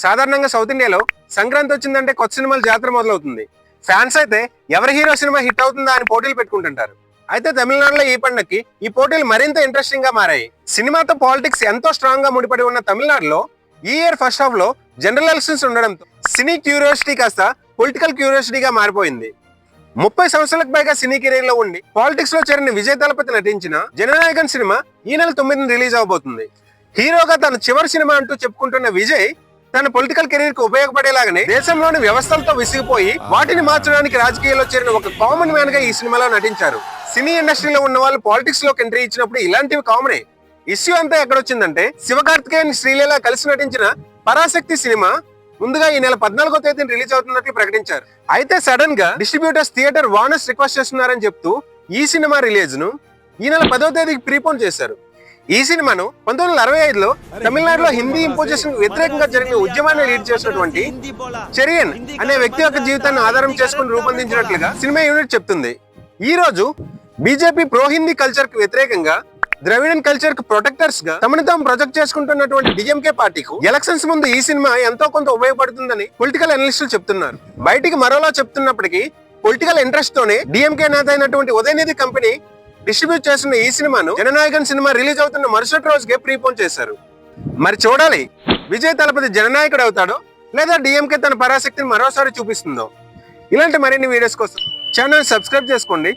సాధారణంగా సౌత్ ఇండియాలో సంక్రాంతి వచ్చిందంటే కొత్త సినిమాల జాతర మొదలవుతుంది. ఫ్యాన్స్ అయితే ఎవరి హీరో సినిమా హిట్ అవుతుందా అని పోటీలు పెట్టుకుంటుంటారు. అయితే తమిళనాడులో ఈ పండుగకి ఈ పోటీలు మరింత ఇంట్రెస్టింగ్ గా మారాయి. సినిమాతో పాలిటిక్స్ ఎంతో స్ట్రాంగ్ గా ముడిపడి ఉన్న తమిళనాడులో ఈ ఇయర్ ఫస్ట్ హాఫ్ లో జనరల్ ఎలక్షన్స్ ఉండడంతో సినీ క్యూరియాసిటీ కాస్త పొలిటికల్ క్యూరియాసిటీగా మారిపోయింది. 30 సంవత్సరాలకు పైగా సినీ కెరీర్ లో ఉండి పాలిటిక్స్ లో చేరిన విజయ్ దళపతి నటించిన జననాయకన్ సినిమా ఈ నెల 9న రిలీజ్ అవబోతుంది. హీరోగా తన చివరి సినిమా అంటూ చెప్పుకుంటున్న విజయ్ తన పొలిటికల్ కెరీర్ కు ఉపయోగపడేలాగానే దేశంలోని వ్యవస్థలతో విసిగిపోయి వాటిని మార్చడానికి రాజకీయాల్లో చేరిన ఒక కామన్ మ్యాన్ గా ఈ సినిమాలో నటించారు. సినీ ఇండస్ట్రీలో ఉన్న వాళ్ళు పాలిటిక్స్ లోకి ఎంట్రీ ఇచ్చినప్పుడు ఇలాంటివి కామనే. ఇష్యూ అంతా ఎక్కడొచ్చిందంటే శివకార్తికేయన్ శ్రీలీల కలిసి నటించిన పరాశక్తి సినిమా ముందుగా ఈ నెల 14వ తేదీన రిలీజ్ అవుతున్నట్లు ప్రకటించారు. అయితే సడన్ గా డిస్ట్రిబ్యూటర్స్ థియేటర్ వార్నర్స్ రిక్వెస్ట్ చేస్తున్నారని చెప్తూ ఈ సినిమా రిలీజ్ ను ఈ నెల 10వ తేదీకి ప్రీపోన్ చేశారు. ఈ సినిమాను 1965లో తమిళనాడులో హిందీ ఇంపోజిషన్ వ్యతిరేకంగా జరిగిన ఉద్యమాన్ని లీడ్ చేసినటువంటి చెరియన్ అనే వ్యక్తి యొక్క జీవితాన్ని ఆధారం చేసుకుని రూపొందించినట్లుగా సినిమా యూనిట్ చెప్తుంది. ఈ రోజు బీజేపీ ప్రో హిందీ కల్చర్ కు వ్యతిరేకంగా ద్రవిడన్ కల్చర్ కు ప్రొటెక్టర్స్ గా తమను తాము ప్రొజెక్ట్ చేసుకుంటున్నటువంటి డిఎంకే పార్టీకు ఎలక్షన్స్ ముందు ఈ సినిమా ఎంతో కొంత ఉపయోగపడుతుందని పొలిటికల్ అనలిస్టులు చెప్తున్నారు. బయటికి మరోలా చెప్తున్నప్పటికీ పొలిటికల్ ఇంట్రెస్ట్ తోనే డిఎంకే నేత అయినటువంటి ఉదయనిధి కంపెనీ డిస్ట్రిబ్యూట్ చేస్తున్న ఈ సినిమాను జననాయకన్ సినిమా రిలీజ్ అవుతున్న మరుసటి రోజుకే ప్రీపోన్ చేశారు. మరి చూడాలి విజయ్ దళపతి జననాయకుడు అవుతాడో లేదా డిఎంకే తన పరాశక్తిని మరోసారి చూపిస్తుందో. ఇలాంటి మరిన్ని వీడియోస్ కోసం ఛానల్ సబ్స్క్రైబ్ చేసుకోండి.